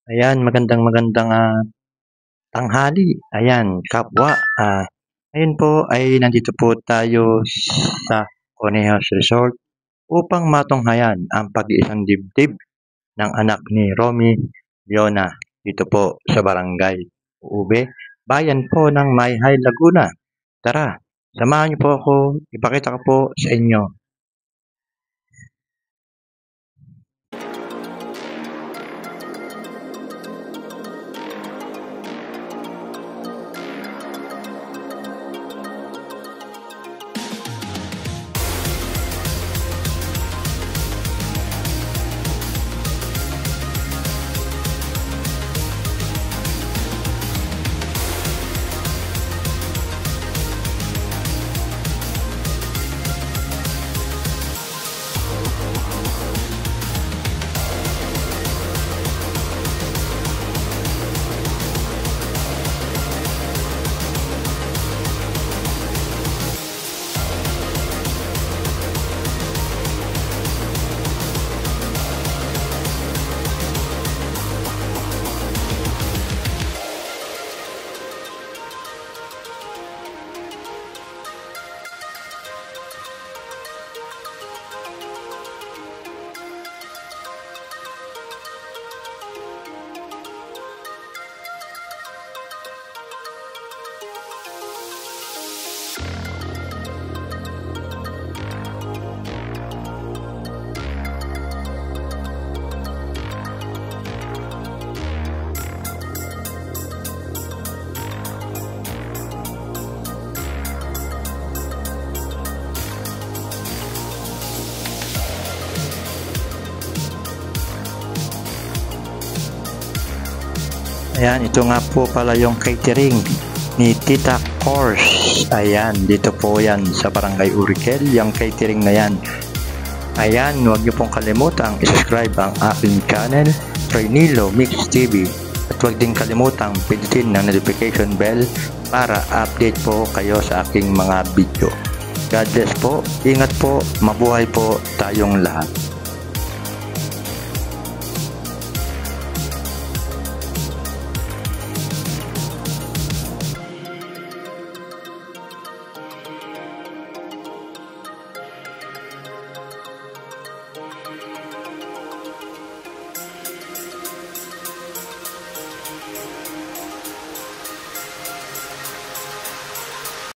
Ayan, magandang tanghali. Ayan, kapwa. Ngayon po ay nandito po tayo sa Conejos Resort upang matunghayan ang pag-iisang dibdib ng anak ni Romy Leona dito po sa Barangay Ube, bayan po ng Mayhay, Laguna. Tara, samahan niyo po ako, ipakita ko po sa inyo. Ayan, ito nga po pala yung catering ni Tita Course. Ayan, dito po yan sa Barangay Uriquel, yung catering na yan. Ayan, huwag niyo pong kalimutang i-subscribe ang aking channel, Fernilo Mix TV. At huwag din kalimutang pindutin ng notification bell para update po kayo sa aking mga video. God bless po, ingat po, mabuhay po tayong lahat.